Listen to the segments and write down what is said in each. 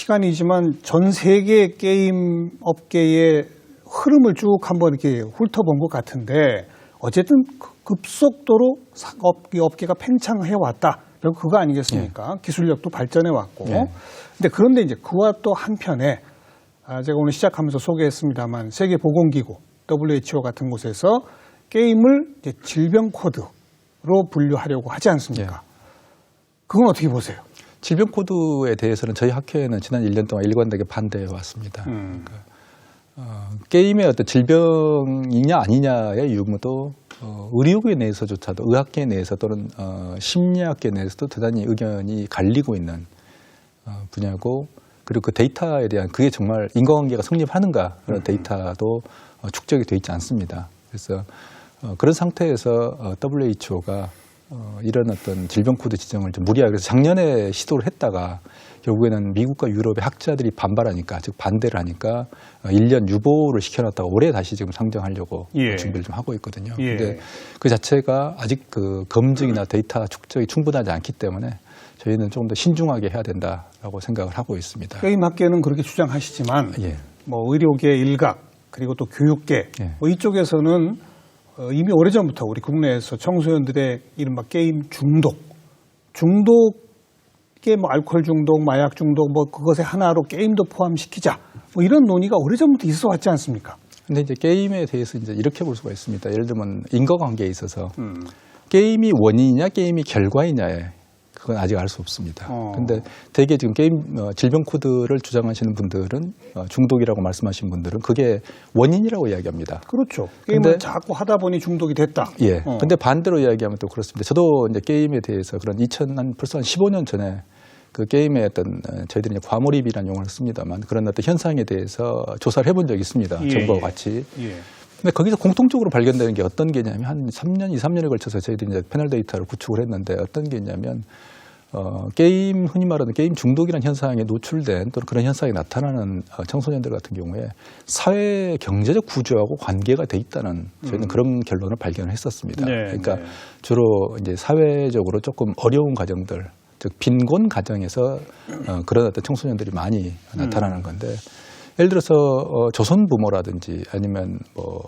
시간이지만 전 세계 게임 업계의 흐름을 쭉 한번 이렇게 훑어본 것 같은데 어쨌든 급속도로 업계가 팽창해 왔다. 결국 그거 아니겠습니까? 예. 기술력도 발전해 왔고. 예. 근데 그런데 이제 그와 또 한편에 제가 오늘 시작하면서 소개했습니다만 세계보건기구 WHO 같은 곳에서 게임을 이제 질병 코드로 분류하려고 하지 않습니까? 예. 그건 어떻게 보세요? 질병 코드에 대해서는 저희 학회에는 지난 1년 동안 일관되게 반대해 왔습니다. 그러니까, 게임의 어떤 질병이냐 아니냐의 유무도 의료계 내에서조차도 의학계 내에서 또는 심리학계 내에서도 대단히 의견이 갈리고 있는 분야고, 그리고 그 데이터에 대한 그게 정말 인과관계가 성립하는가 그런 데이터도 축적이 돼 있지 않습니다. 그래서 그런 상태에서 WHO가 이런 어떤 질병 코드 지정을 좀 무리하게 그래서 작년에 시도를 했다가 결국에는 미국과 유럽의 학자들이 반발하니까, 즉 반대를 하니까 1년 유보를 시켜놨다가 올해 다시 지금 상정하려고 예. 준비를 좀 하고 있거든요. 예. 근데 그 자체가 아직 그 검증이나 데이터 축적이 충분하지 않기 때문에 저희는 조금 더 신중하게 해야 된다라고 생각을 하고 있습니다. 게임 학계는 그렇게 주장하시지만 예. 뭐 의료계 일각 그리고 또 교육계 예. 뭐 이쪽에서는 이미 오래전부터 우리 국내에서 청소년들의 이른바 게임 중독에 뭐 알코올 중독, 마약 중독 뭐 그것의 하나로 게임도 포함시키자 뭐 이런 논의가 오래전부터 있어 왔지 않습니까? 근데 이제 게임에 대해서 이제 이렇게 볼 수가 있습니다. 예를 들면 인과관계에 있어서 게임이 원인이냐 게임이 결과이냐에 그건 아직 알 수 없습니다. 근데 대개 지금 게임 질병 코드를 주장하시는 분들은 중독이라고 말씀하신 분들은 그게 원인이라고 이야기합니다. 그렇죠. 게임을 자꾸 하다 보니 중독이 됐다. 예. 근데 반대로 이야기하면 또 그렇습니다. 저도 이제 게임에 대해서 그런 벌써 한 15년 전에 그 게임의 어떤 저희들이 이제 과몰입이라는 용어를 씁니다만 그런 어떤 현상에 대해서 조사를 해본 적이 있습니다. 예. 정부와 같이. 예. 근데 거기서 공통적으로 발견되는 게 어떤 게 있냐면 한 3년, 2, 3년에 걸쳐서 저희들이 이제 패널 데이터를 구축을 했는데 어떤 게 있냐면 게임, 흔히 말하는 게임 중독이라는 현상에 노출된 또는 그런 현상이 나타나는 청소년들 같은 경우에 사회 경제적 구조하고 관계가 돼 있다는 저희는 그런 결론을 발견을 했었습니다. 네, 그러니까 네. 주로 이제 사회적으로 조금 어려운 가정들, 즉 빈곤 가정에서 그런 어떤 청소년들이 많이 나타나는 건데 예를 들어서 조선 부모라든지 아니면 뭐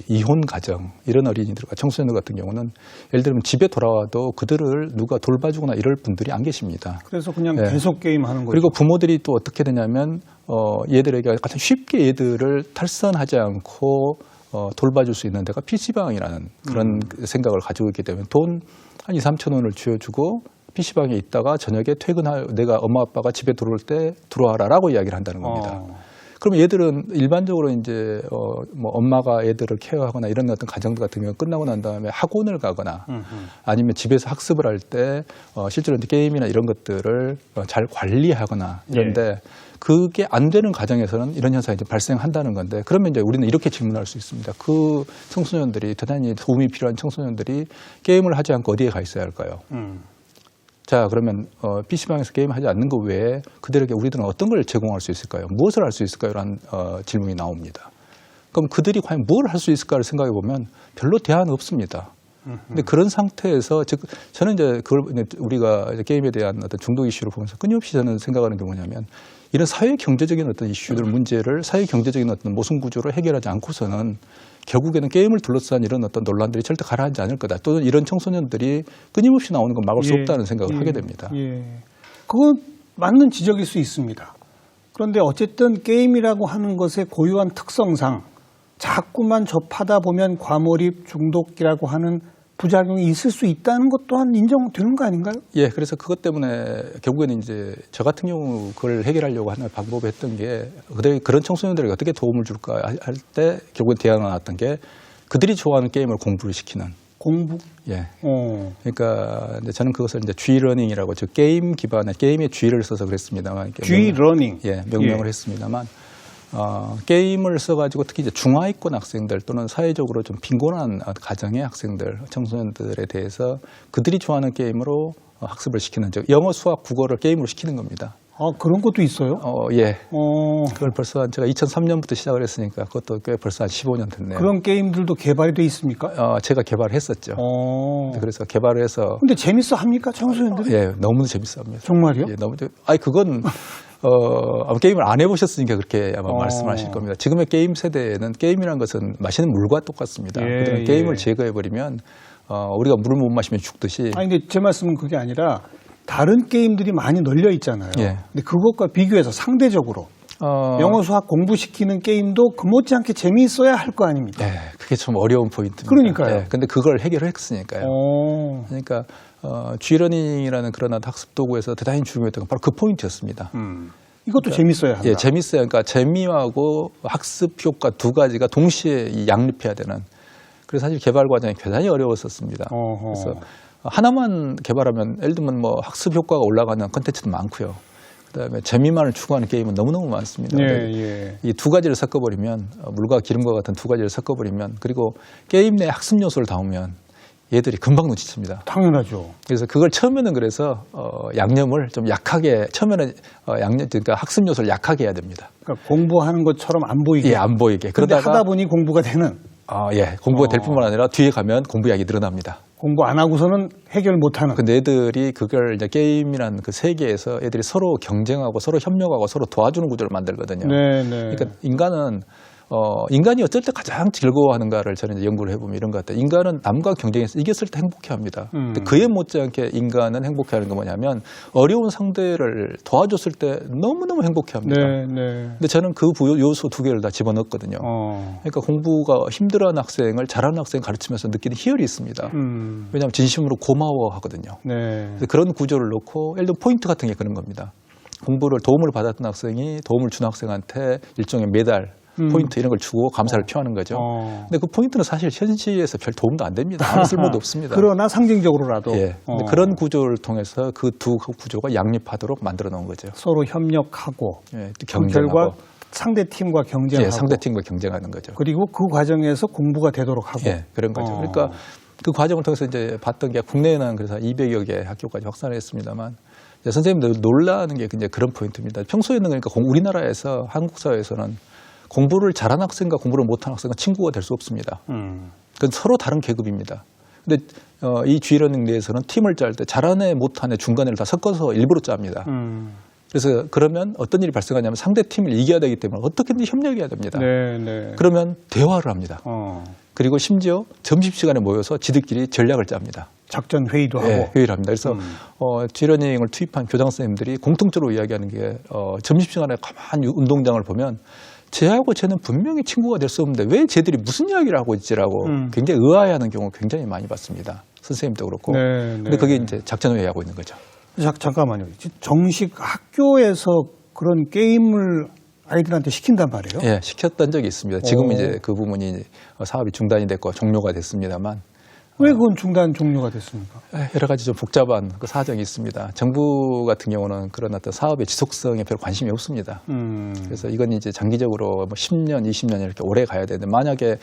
이혼 가정 이런 어린이들과 청소년들 같은 경우는 예를 들면 집에 돌아와도 그들을 누가 돌봐주거나 이럴 분들이 안 계십니다. 그래서 그냥 예. 계속 게임하는 거죠. 그리고 부모들이 또 어떻게 되냐면 얘들에게 가장 쉽게 얘들을 탈선하지 않고 돌봐줄 수 있는 데가 PC방이라는 그런 생각을 가지고 있기 때문에 돈 한 2, 3천 원을 쥐어주고 PC방에 있다가 저녁에 내가 엄마 아빠가 집에 들어올 때 들어와라라고 이야기를 한다는 겁니다. 그럼 얘들은 일반적으로 이제 뭐 엄마가 애들을 케어하거나 이런 어떤 가정들 같은 경우 끝나고 난 다음에 학원을 가거나 아니면 집에서 학습을 할 때 실제로 이제 게임이나 이런 것들을 잘 관리하거나 이런데 예. 그게 안 되는 가정에서는 이런 현상이 이제 발생한다는 건데 그러면 이제 우리는 이렇게 질문할 수 있습니다. 그 청소년들이 대단히 도움이 필요한 청소년들이 게임을 하지 않고 어디에 가 있어야 할까요? 자, 그러면 PC방에서 게임하지 않는 것 외에 그들에게 우리들은 어떤 걸 제공할 수 있을까요? 무엇을 할 수 있을까요? 라는 질문이 나옵니다. 그럼 그들이 과연 뭘 할 수 있을까를 생각해 보면 별로 대안은 없습니다. 근데 그런 상태에서 즉 저는 이제 그걸 우리가 이제 게임에 대한 어떤 중독 이슈를 보면서 끊임없이 저는 생각하는 게 뭐냐면 이런 사회 경제적인 어떤 이슈들 문제를 사회 경제적인 어떤 모순 구조로 해결하지 않고서는 결국에는 게임을 둘러싼 이런 어떤 논란들이 절대 가라앉지 않을 거다. 또는 이런 청소년들이 끊임없이 나오는 건 막을 수 없다는 생각을 하게 됩니다. 예. 그건 맞는 지적일 수 있습니다. 그런데 어쨌든 게임이라고 하는 것의 고유한 특성상 자꾸만 접하다 보면 과몰입, 중독이라고 하는 부작용이 있을 수 있다는 것 또한 인정되는 거 아닌가요? 예, 그래서 그것 때문에 결국에는 이제 저 같은 경우 그걸 해결하려고 하는 방법을 했던 게 그런 청소년들에게 어떻게 도움을 줄까 할 때 결국엔 대안이 나왔던 게 그들이 좋아하는 게임을 공부를 시키는. 공부? 예. 그러니까 이제 저는 그것을 이제 G러닝이라고 즉 게임 기반의 게임의 G를 써서 그랬습니다만. G러닝. 예, 명명을 했습니다만. 게임을 써가지고 특히 이제 중하위권 학생들 또는 사회적으로 좀 빈곤한 가정의 학생들, 청소년들에 대해서 그들이 좋아하는 게임으로 학습을 시키는, 즉 영어, 수학, 국어를 게임으로 시키는 겁니다. 아, 그런 것도 있어요? 예. 그걸 벌써 제가 2003년부터 시작을 했으니까 그것도 꽤 벌써 한 15년 됐네요. 그런 게임들도 개발이 돼 있습니까? 제가 개발을 했었죠. 그래서 개발을 해서. 근데 재밌어 합니까, 청소년들이? 예, 너무 재밌어 합니다. 정말요? 예, 그건 아마 게임을 안 해보셨으니까 그렇게 아마 어. 말씀하실 겁니다. 지금의 게임 세대에는 게임이라는 것은 마시는 물과 똑같습니다. 예, 그들은 예. 게임을 제거해버리면 우리가 물을 못 마시면 죽듯이 아니 근데 제 말씀은 그게 아니라 다른 게임들이 많이 널려 있잖아요. 예. 근데 그것과 비교해서 상대적으로 영어 수학 공부시키는 게임도 그 못지않게 재미있어야 할 거 아닙니까? 네, 그게 좀 어려운 포인트입니다. 그러니까요. 네, 근데 그걸 해결했으니까요. 그러니까 G러닝이라는 그런 학습 도구에서 대단히 중요했던 건 바로 그 포인트였습니다. 이것도 재밌어야 한다. 예, 재밌어요. 그러니까 재미하고 학습 효과 두 가지가 동시에 양립해야 되는. 그래서 사실 개발 과정이 대단히 어려웠었습니다. 어허. 그래서 하나만 개발하면 예를 들면 뭐 학습 효과가 올라가는 콘텐츠도 많고요. 그다음에 재미만을 추구하는 게임은 너무너무 많습니다. 예. 이 두 가지를 섞어버리면 물과 기름과 같은 두 가지를 섞어버리면 그리고 게임 내 학습 요소를 담으면 얘들이 금방 눈치챕니다. 당연하죠. 그래서 그걸 처음에는 그래서 양념을 좀 약하게 처음에는 그러니까 학습 요소를 약하게 해야 됩니다. 그러니까 공부하는 것처럼 안 보이게. 예, 안 보이게. 그런데 그러다가 하다 보니 공부가 되는. 공부가 될 뿐만 아니라 뒤에 가면 공부 약이 늘어납니다. 공부 안 하고서는 해결 못하는. 근데 애들이 그걸 이제 게임이라는 그 세계에서 애들이 서로 경쟁하고 서로 협력하고 서로 도와주는 구조를 만들거든요. 네. 그러니까 인간이 어쩔 때 가장 즐거워하는가를 저는 이제 연구를 해보면 이런 것 같아요. 인간은 남과 경쟁해서 이겼을 때 행복해합니다. 근데 그에 못지않게 인간은 행복해하는 건 뭐냐면 어려운 상대를 도와줬을 때 너무너무 행복해합니다. 네. 근데 저는 그 요소 두 개를 다 집어넣었거든요. 그러니까 공부가 힘들어하는 학생을 잘하는 학생 가르치면서 느끼는 희열이 있습니다. 왜냐하면 진심으로 고마워하거든요. 네. 그래서 그런 구조를 놓고 예를 들어 포인트 같은 게 그런 겁니다. 공부를 도움을 받았던 학생이 도움을 준 학생한테 일종의 메달, 포인트 이런 걸 주고 감사를 표하는 거죠. 근데 그 포인트는 사실 현실에서 별 도움도 안 됩니다. 아무 쓸모도 없습니다. 그러나 상징적으로라도. 예. 근데 그런 구조를 통해서 그 두 구조가 양립하도록 만들어 놓은 거죠. 서로 협력하고. 예, 또 그 경쟁하고. 결과 상대 팀과 경쟁하고. 예, 상대 팀과 경쟁하는 거죠. 그리고 그 과정에서 공부가 되도록 하고. 예, 그런 거죠. 그러니까 그 과정을 통해서 이제 봤던 게 국내에는 그래서 200여 개 학교까지 확산을 했습니다만 선생님들 놀라는 게 이제 그런 포인트입니다. 평소에는 그러니까 우리나라에서 한국 사회에서는 공부를 잘하는 학생과 공부를 못하는 학생은 친구가 될 수 없습니다. 그건 서로 다른 계급입니다. 근데 이 G러닝 내에서는 팀을 짤 때 잘하는 애 못하는 애 중간에를 다 섞어서 일부러 짭니다. 그래서 그러면 어떤 일이 발생하냐면 상대 팀을 이겨야 되기 때문에 어떻게든 협력해야 됩니다. 네. 그러면 대화를 합니다. 그리고 심지어 점심시간에 모여서 지들끼리 전략을 짭니다. 작전 회의도 하고. 네, 회의를 합니다. 그래서 G러닝을 투입한 교장 선생님들이 공통적으로 이야기하는 게 점심시간에 가만히 운동장을 보면 쟤하고 쟤는 분명히 친구가 될 수 없는데 왜 쟤들이 무슨 이야기를 하고 있지라고 굉장히 의아해하는 경우 굉장히 많이 봤습니다. 선생님도 그렇고. 근데 그게 이제 작전 회의하고 있는 거죠. 잠깐만요. 정식 학교에서 그런 게임을 아이들한테 시킨단 말이에요? 예, 시켰던 적이 있습니다. 지금 이제 그 부분이 사업이 중단이 됐고 종료가 됐습니다만. 왜 그건 중단 종료가 됐습니까? 여러 가지 좀 복잡한 그 사정이 있습니다. 정부 같은 경우는 그런 어떤 사업의 지속성에 별 관심이 없습니다. 그래서 이건 이제 장기적으로 뭐 10년, 20년 이렇게 오래 가야 되는데 만약에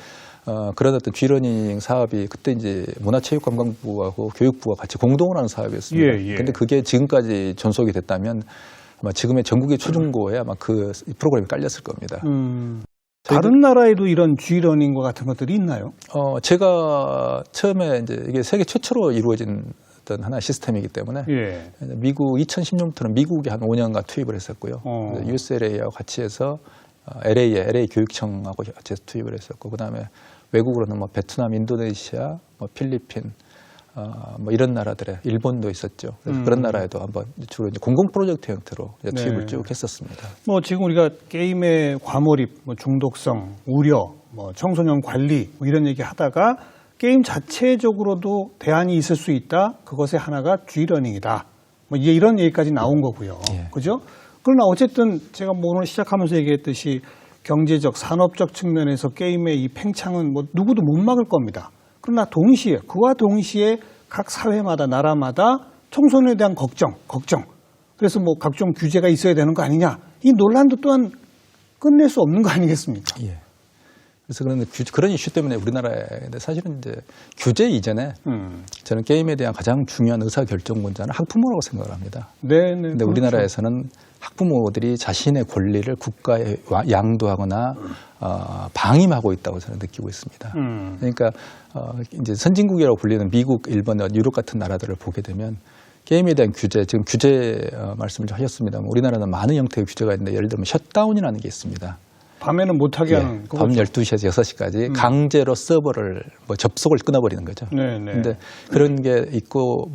그런 어떤 G러닝 사업이 그때 이제 문화체육관광부하고 교육부가 같이 공동으로 하는 사업이었습니다. 예. 근데 그게 지금까지 존속이 됐다면 아마 지금의 전국의 초중고에 아마 그 프로그램이 깔렸을 겁니다. 다른 나라에도 이런 G러닝과 같은 것들이 있나요? 제가 처음에 이제 이게 세계 최초로 이루어진 어떤 하나의 시스템이기 때문에 예. 미국 2010년부터는 미국에 한 5년간 투입을 했었고요. USLA하고 같이 해서 LA 교육청하고 같이 해서 투입을 했었고 그다음에 외국으로는 뭐 베트남, 인도네시아, 뭐 필리핀 뭐 이런 나라들에 일본도 있었죠. 그래서 그런 나라에도 한번 주로 이제 공공 프로젝트 형태로 이제 투입을 쭉 했었습니다. 뭐 지금 우리가 게임의 과몰입, 뭐 중독성, 우려, 뭐 청소년 관리 뭐 이런 얘기 하다가 게임 자체적으로도 대안이 있을 수 있다. 그것의 하나가 G러닝이다. 뭐 이제 이런 얘기까지 나온 거고요. 예. 그죠? 그러나 어쨌든 제가 뭐 오늘 시작하면서 얘기했듯이 경제적, 산업적 측면에서 게임의 이 팽창은 뭐 누구도 못 막을 겁니다. 그러나 그와 동시에 각 사회마다 나라마다 청소년에 대한 걱정. 그래서 뭐 각종 규제가 있어야 되는 거 아니냐. 이 논란도 또한 끝낼 수 없는 거 아니겠습니까? 예. 그래서 그런 이슈 때문에 우리나라에 사실은 이제 규제 이전에 저는 게임에 대한 가장 중요한 의사결정권자는 학부모라고 생각을 합니다. 네. 근데 우리나라에서는 학부모들이 자신의 권리를 국가에 양도하거나 방임하고 있다고 저는 느끼고 있습니다. 그러니까 이제 선진국이라고 불리는 미국, 일본, 유럽 같은 나라들을 보게 되면 게임에 대한 규제, 지금 규제 말씀을 좀 하셨습니다만 우리나라는 많은 형태의 규제가 있는데 예를 들면 셧다운이라는 게 있습니다. 밤에는 못하게 하는 예, 밤 그거죠. 12시에서 6시까지 강제로 서버를 접속을 끊어버리는 거죠. 네, 네. 근데 그런 게 있고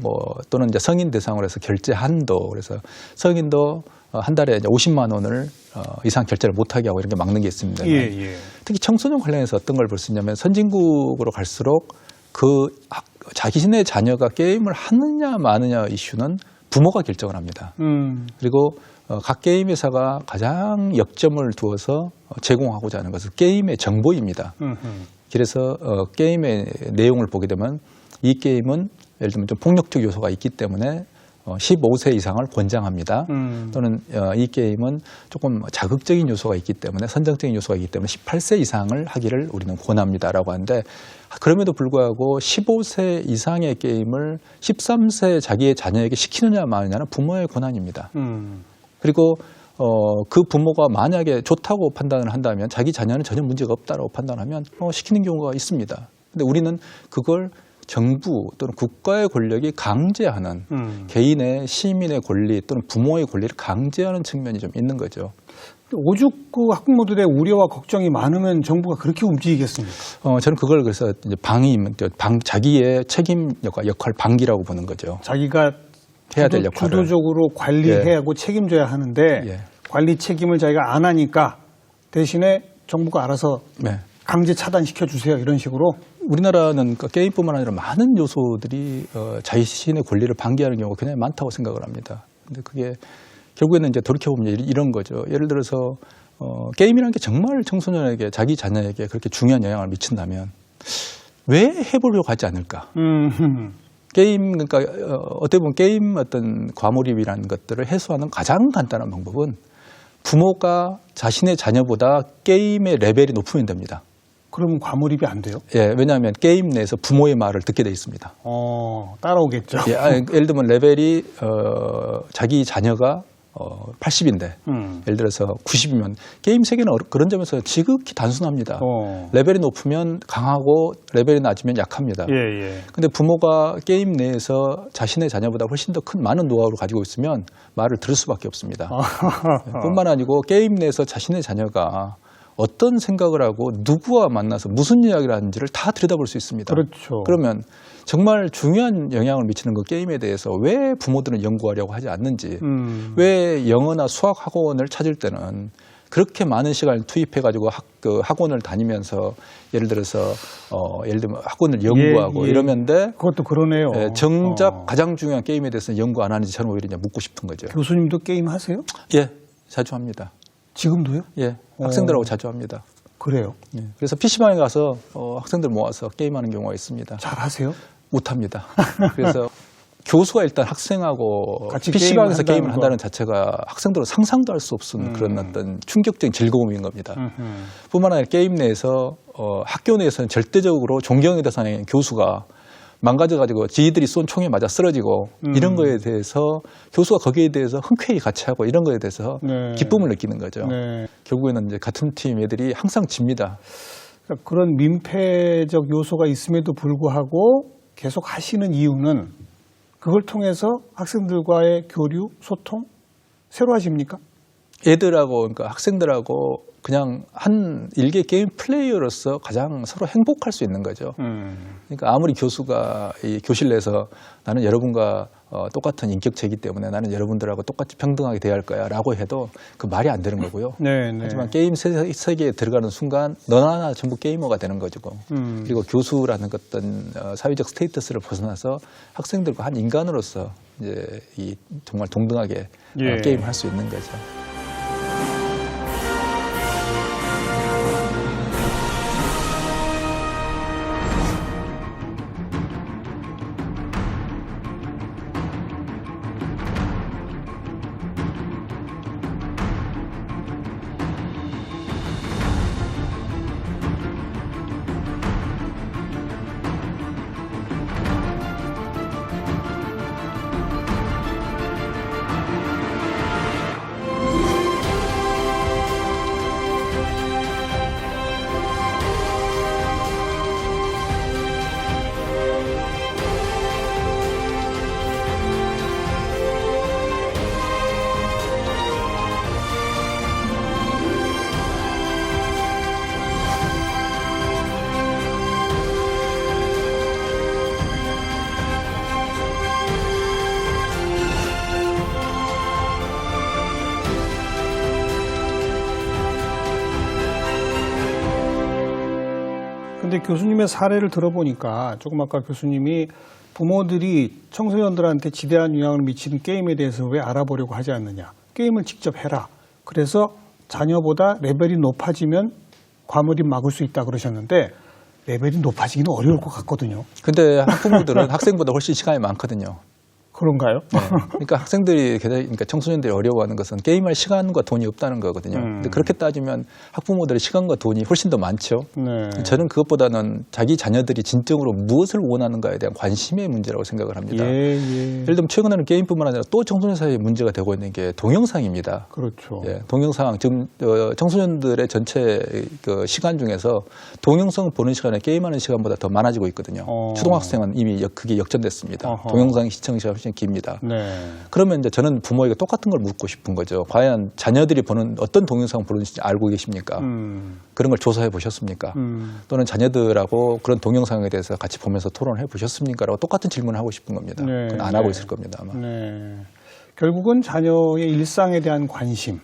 또는 이제 성인 대상으로 해서 결제 한도, 그래서 성인도 한 달에 이제 50만 원을 이상 결제를 못하게 하고 이런 게 막는 게 있습니다. 예, 예. 특히 청소년 관련해서 어떤 걸 볼 수 있냐면 선진국으로 갈수록 자기네 자녀가 게임을 하느냐 마느냐 이슈는 부모가 결정을 합니다. 그리고 각 게임 회사가 가장 역점을 두어서 제공하고자 하는 것은 게임의 정보입니다. 그래서 게임의 내용을 보게 되면 이 게임은 예를 들면 좀 폭력적 요소가 있기 때문에 15세 이상을 권장합니다. 또는 이 게임은 조금 자극적인 요소가 있기 때문에 선정적인 요소가 있기 때문에 18세 이상을 하기를 우리는 권합니다라고 하는데 그럼에도 불구하고 15세 이상의 게임을 13세 자기의 자녀에게 시키느냐 마느냐는 부모의 권한입니다. 그리고 그 부모가 만약에 좋다고 판단을 한다면 자기 자녀는 전혀 문제가 없다라고 판단하면 시키는 경우가 있습니다. 근데 우리는 그걸 정부 또는 국가의 권력이 강제하는 개인의 시민의 권리 또는 부모의 권리를 강제하는 측면이 좀 있는 거죠. 오죽 그 학부모들의 우려와 걱정이 많으면 정부가 그렇게 움직이겠습니까? 저는 그걸 그래서 이제 자기의 책임 역할 방기라고 보는 거죠. 자기가 해야 될 역할을 주도적으로 관리해야 하고 책임져야 하는데 예. 관리 책임을 자기가 안 하니까 대신에 정부가 알아서 네. 강제 차단시켜 주세요 이런 식으로. 우리나라는 게임뿐만 아니라 많은 요소들이 자신의 권리를 방기하는 경우가 굉장히 많다고 생각을 합니다. 근데 그게 결국에는 이제 돌이켜보면 이런 거죠. 예를 들어서 게임이라는 게 정말 청소년에게 자기 자녀에게 그렇게 중요한 영향을 미친다면 왜 해보려고 하지 않을까? 게임, 그러니까 어떻게 보면 게임 어떤 과몰입이라는 것들을 해소하는 가장 간단한 방법은 부모가 자신의 자녀보다 게임의 레벨이 높으면 됩니다. 그러면 과몰입이 안 돼요? 예, 왜냐하면 게임 내에서 부모의 말을 듣게 돼 있습니다. 따라오겠죠. 예, 예를 들면 레벨이 자기 자녀가 80인데 예를 들어서 90이면 게임 세계는 그런 점에서 지극히 단순합니다. 레벨이 높으면 강하고 레벨이 낮으면 약합니다. 예. 근데 부모가 게임 내에서 자신의 자녀보다 훨씬 더 큰 많은 노하우를 가지고 있으면 말을 들을 수밖에 없습니다. 뿐만 아니고 게임 내에서 자신의 자녀가 어떤 생각을 하고 누구와 만나서 무슨 이야기를 하는지를 다 들여다볼 수 있습니다. 그렇죠. 그러면 정말 중요한 영향을 미치는 그 게임에 대해서 왜 부모들은 연구하려고 하지 않는지, 왜 영어나 수학 학원을 찾을 때는 그렇게 많은 시간을 투입해가지고 학원을 다니면서 예를 들어서 예를 들면 학원을 연구하고 이러면데 그것도 그러네요. 예, 정작 가장 중요한 게임에 대해서는 연구 안 하는지 저는 오히려 이제 묻고 싶은 거죠. 교수님도 게임 하세요? 예, 자주 합니다. 지금도요? 예, 학생들하고 자주 합니다. 그래요? 예, 그래서 PC방에 가서 학생들 모아서 게임하는 경우가 있습니다. 잘 하세요? 못합니다. 그래서 교수가 일단 학생하고 같이 PC방에서 게임을 거. 한다는 자체가 학생들은 상상도 할 수 없는 그런 어떤 충격적인 즐거움인 겁니다. 뿐만 아니라 게임 내에서 학교 내에서는 절대적으로 존경의 대상인 교수가 망가져가지고 지들이 쏜 총에 맞아 쓰러지고 이런 거에 대해서 교수가 거기에 대해서 흔쾌히 같이 하고 이런 거에 대해서 기쁨을 느끼는 거죠. 네. 결국에는 이제 같은 팀 애들이 항상 집니다. 그러니까 그런 민폐적 요소가 있음에도 불구하고 계속 하시는 이유는 그걸 통해서 학생들과의 교류, 소통 새로 하십니까? 애들하고 그러니까 학생들하고 그냥 한 일개 게임 플레이어로서 가장 서로 행복할 수 있는 거죠. 그러니까 아무리 교수가 이 교실 내에서 나는 여러분과 똑같은 인격체이기 때문에 나는 여러분들하고 똑같이 평등하게 대할 거야 라고 해도 그 말이 안 되는 거고요. 네. 하지만 게임 세계에 들어가는 순간 너나 나 전부 게이머가 되는 거죠. 그리고 교수라는 어떤 사회적 스테이터스를 벗어나서 학생들과 한 인간으로서 이제 정말 동등하게 게임을 할 수 있는 거죠. 근데 교수님의 사례를 들어보니까 조금 아까 교수님이 부모들이 청소년들한테 지대한 영향을 미치는 게임에 대해서 왜 알아보려고 하지 않느냐. 게임을 직접 해라. 그래서 자녀보다 레벨이 높아지면 과몰입 막을 수 있다 그러셨는데 레벨이 높아지기는 어려울 것 같거든요. 근데 학부모들은 학생보다 훨씬 시간이 많거든요. 그런가요? 네. 그러니까 학생들이, 그러니까 청소년들이 어려워하는 것은 게임할 시간과 돈이 없다는 거거든요. 근데 그렇게 따지면 학부모들의 시간과 돈이 훨씬 더 많죠. 네. 저는 그것보다는 자기 자녀들이 진정으로 무엇을 원하는가에 대한 관심의 문제라고 생각을 합니다. 예. 예를 들면 최근에는 게임뿐만 아니라 또 청소년 사이에 문제가 되고 있는 게 동영상입니다. 그렇죠. 예, 동영상 지금 청소년들의 전체 그 시간 중에서 동영상 보는 시간에 게임하는 시간보다 더 많아지고 있거든요. 초등학생은 이미 그게 역전됐습니다. 동영상 시청 시간이 훨씬 깁니다. 네. 그러면 이제 저는 부모에게 똑같은 걸 묻고 싶은 거죠. 과연 자녀들이 보는 어떤 동영상 보는지 알고 계십니까? 그런 걸 조사해 보셨습니까? 또는 자녀들하고 그런 동영상에 대해서 같이 보면서 토론해 보셨습니까? 라고 똑같은 질문을 하고 싶은 겁니다. 네, 그건 안 하고 있을 겁니다, 아마. 네. 결국은 자녀의 일상에 대한 관심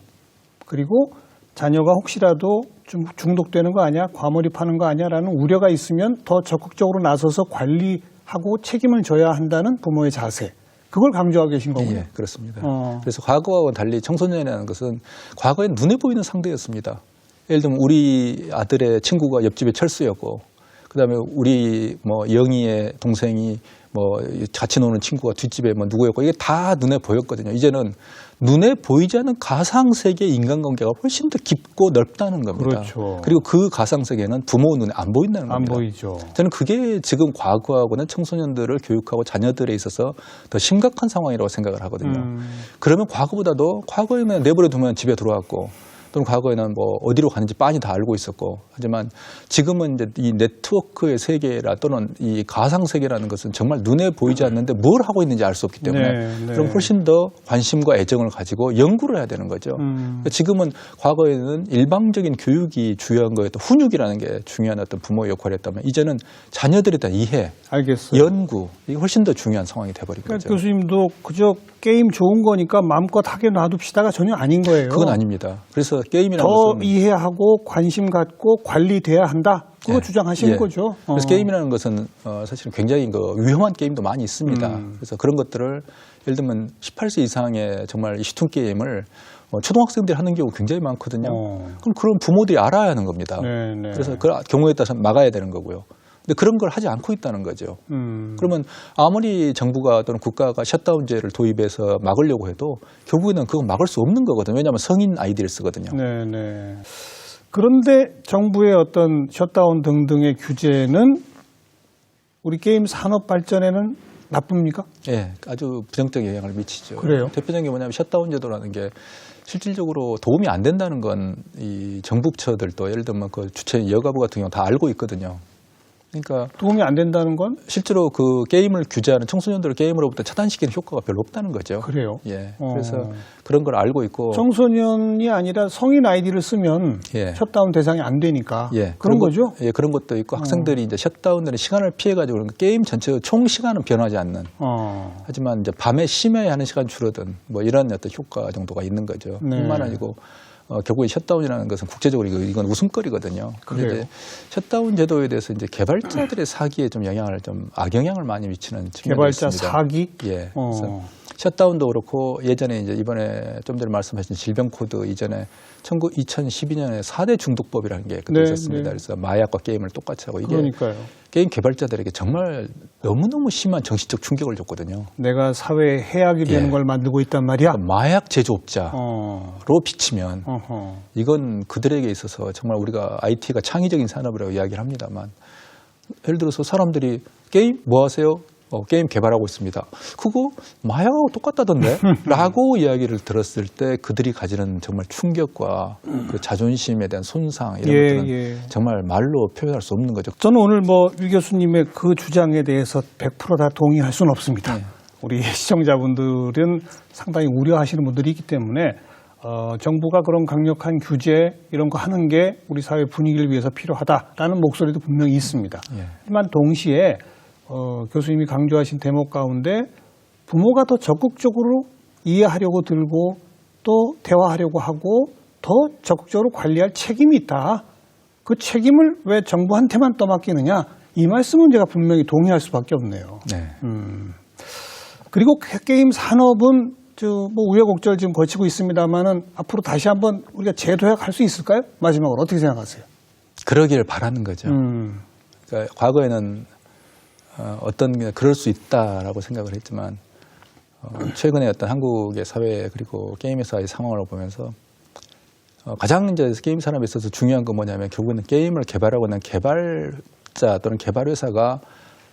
그리고 자녀가 혹시라도 좀 중독되는 거 아니야? 과몰입하는 거 아니야? 라는 우려가 있으면 더 적극적으로 나서서 관리하고 책임을 져야 한다는 부모의 자세. 그걸 강조하고 계신 거군요. 예, 그렇습니다. 그래서 과거와 달리 청소년이라는 것은 과거에 눈에 보이는 상대였습니다. 예를 들면 우리 아들의 친구가 옆집에 철수였고, 그다음에 우리 뭐 영희의 동생이 뭐 같이 노는 친구가 뒷집에 뭐 누구였고, 이게 다 눈에 보였거든요. 이제는 눈에 보이지 않는 가상세계의 인간관계가 훨씬 더 깊고 넓다는 겁니다. 그렇죠. 그리고 그 가상세계는 부모 눈에 안 보인다는 겁니다. 안 보이죠. 저는 그게 지금 과거하고는 청소년들을 교육하고 자녀들에 있어서 더 심각한 상황이라고 생각을 하거든요. 그러면 과거보다도 과거에는 내버려 두면 집에 들어왔고 또는 과거에는 뭐 어디로 가는지 빤히 다 알고 있었고 하지만 지금은 이제 이 네트워크의 세계라 또는 이 가상 세계라는 것은 정말 눈에 보이지 않는데 뭘 하고 있는지 알 수 없기 때문에 그럼 훨씬 더 관심과 애정을 가지고 연구를 해야 되는 거죠. 지금은 과거에는 일방적인 교육이 중요한 거였던 훈육이라는 게 중요한 어떤 부모의 역할이었다면 이제는 자녀들에 대한 이해, 알겠어요. 연구 이게 훨씬 더 중요한 상황이 돼버린 거죠. 교수님도 그저 게임 좋은 거니까 마음껏 하게 놔둡시다가 전혀 아닌 거예요. 그건 아닙니다. 그래서 게임이라는 더 것은 이해하고 관심 갖고 관리돼야 한다. 그거 주장하시는 예. 거죠. 그래서 게임이라는 것은 사실은 굉장히 위험한 게임도 많이 있습니다. 그래서 그런 것들을 예를 들면 18세 이상의 정말 슈팅 게임을 초등학생들이 하는 경우 굉장히 많거든요. 그럼 그런 부모들이 알아야 하는 겁니다. 네네. 그래서 그 경우에 따라서 막아야 되는 거고요. 근데 그런 걸 하지 않고 있다는 거죠. 그러면 아무리 정부가 또는 국가가 셧다운제를 도입해서 막으려고 해도 결국에는 그거 막을 수 없는 거거든요. 왜냐하면 성인 아이디를 쓰거든요. 네네. 그런데 정부의 어떤 셧다운 등등의 규제는 우리 게임 산업 발전에는 나쁩니까? 예, 아주 부정적 영향을 미치죠. 그래요? 대표적인 게 뭐냐면 셧다운 제도라는 게 실질적으로 도움이 안 된다는 건 이 정부처들도 예를 들면 그 주체 여가부 같은 경우 다 알고 있거든요. 그러니까 도움이 안 된다는 건? 실제로 그 게임을 규제하는 청소년들을 게임으로부터 차단시키는 효과가 별로 없다는 거죠. 그래요? 예. 그래서 그런 걸 알고 있고. 청소년이 아니라 성인 아이디를 쓰면 예. 셧다운 대상이 안 되니까. 예. 그런 거죠? 예, 그런 것도 있고 학생들이 이제 셧다운되는 시간을 피해가지고 그러니까 게임 전체 총 시간은 변하지 않는. 하지만 이제 밤에 심야에 하는 시간 줄어든 뭐 이런 어떤 효과 정도가 있는 거죠. 네. 뿐만 아니고 결국에 셧다운이라는 것은 국제적으로 이건 웃음거리거든요. 그런데 셧다운 제도에 대해서 이제 개발자들의 사기에 좀 영향을 좀 악영향을 많이 미치는 측면이 개발자 있습니다. 사기? 예. 그래서 셧다운도 그렇고 예전에 이제 이번에 좀 전에 말씀하신 질병 코드 이전에 2012년에 4대 중독법이라는 게 그때 있었습니다. 네. 그래서 마약과 게임을 똑같이 하고 이게 그러니까요. 게임 개발자들에게 정말 너무너무 심한 정신적 충격을 줬거든요. 내가 사회에 해악이 되는 예. 걸 만들고 있단 말이야? 그러니까 마약 제조업자로 비치면 이건 그들에게 있어서 정말 우리가 IT가 창의적인 산업이라고 이야기를 합니다만 예를 들어서 사람들이 게임 뭐 하세요? 게임 개발하고 있습니다. 그거 마약하고 똑같다던데? 라고 이야기를 들었을 때 그들이 가지는 정말 충격과 그 자존심에 대한 손상 이런 것들은 정말 말로 표현할 수 없는 거죠. 저는 오늘 유 교수님의 그 주장에 대해서 100% 다 동의할 수는 없습니다. 우리 시청자분들은 상당히 우려하시는 분들이 있기 때문에 정부가 그런 강력한 규제 이런 거 하는 게 우리 사회 분위기를 위해서 필요하다라는 목소리도 분명히 있습니다. 하지만 동시에 교수님이 강조하신 대목 가운데 부모가 더 적극적으로 이해하려고 들고 또 대화하려고 하고 더 적극적으로 관리할 책임이 있다. 그 책임을 왜 정부한테만 떠맡기느냐 이 말씀은 제가 분명히 동의할 수밖에 없네요. 네. 그리고 게임 산업은 뭐 우여곡절 지금 거치고 있습니다만은 앞으로 다시 한번 우리가 재도약할 수 있을까요? 마지막으로 어떻게 생각하세요? 그러기를 바라는 거죠. 그러니까 과거에는 그럴 수 있다라고 생각을 했지만 최근에 어떤 한국의 사회 그리고 게임 회사의 상황을 보면서 가장 이제 게임 산업에 있어서 중요한 건 뭐냐면 결국에는 게임을 개발하고 있는 개발자 또는 개발 회사가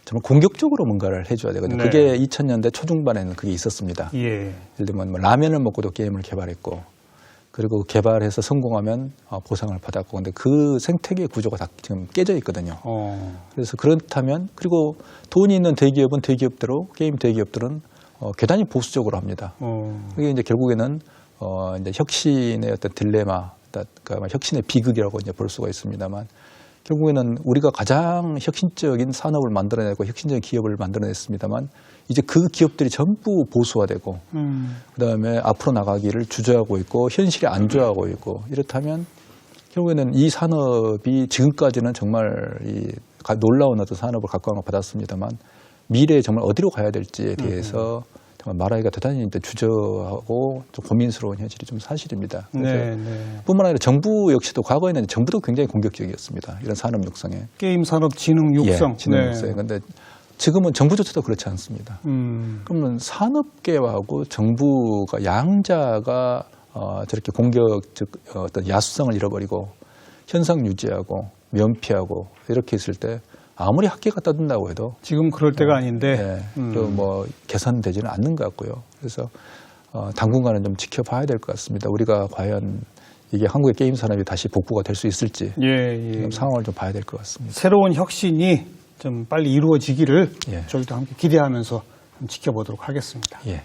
정말 공격적으로 뭔가를 해줘야 되거든요. 네. 그게 2000년대 초중반에는 그게 있었습니다. 예. 예를 들면 뭐 라면을 먹고도 게임을 개발했고 그리고 개발해서 성공하면 보상을 받았고 근데 그 생태계 구조가 다 지금 깨져 있거든요. 그래서 그렇다면 그리고 돈이 있는 대기업은 대기업대로 게임 대기업들은 대단히 보수적으로 합니다. 그게 이제 결국에는 이제 혁신의 어떤 딜레마, 그러니까 혁신의 비극이라고 이제 볼 수가 있습니다만 결국에는 우리가 가장 혁신적인 산업을 만들어내고 혁신적인 기업을 만들어냈습니다만 이제 그 기업들이 전부 보수화되고 그다음에 앞으로 나가기를 주저하고 있고 현실에 안주하고 있고 이렇다면 결국에는 이 산업이 지금까지는 정말 이 놀라운 어떤 산업을 각광을 받았습니다만 미래에 정말 어디로 가야 될지에 대해서 정말 말하기가 대단히 주저하고 좀 고민스러운 현실이 좀 사실입니다. 그래서 뿐만 아니라 정부 역시도 과거에는 정부도 굉장히 공격적이었습니다. 이런 산업 육성에. 게임 산업 진흥 육성. 예, 진흥 육성에. 그런데 지금은 정부조차도 그렇지 않습니다. 그러면 산업계하고 정부가 양자가 저렇게 공격적 어떤 야수성을 잃어버리고 현상 유지하고 면피하고 이렇게 있을 때 아무리 학계가 떠든다고 해도 지금 그럴 때가 아닌데 뭐 개선되지는 않는 것 같고요. 그래서 당분간은 좀 지켜봐야 될 것 같습니다. 우리가 과연 이게 한국의 게임 산업이 다시 복구가 될 수 있을지 상황을 좀 봐야 될 것 같습니다. 새로운 혁신이 좀 빨리 이루어지기를 예. 저희도 함께 기대하면서 좀 지켜보도록 하겠습니다. 예.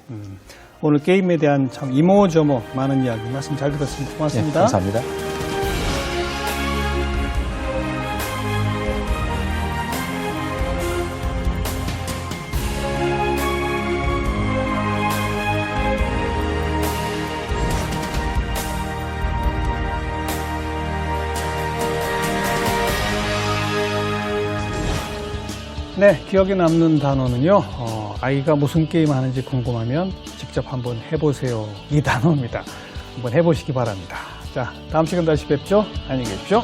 오늘 게임에 대한 참 이모저모 많은 이야기 말씀 잘 들었습니다. 고맙습니다. 예, 감사합니다. 네, 기억에 남는 단어는요. 아이가 무슨 게임 하는지 궁금하면 직접 한번 해보세요. 이 단어입니다. 한번 해보시기 바랍니다. 자, 다음 시간 다시 뵙죠. 안녕히 계십시오.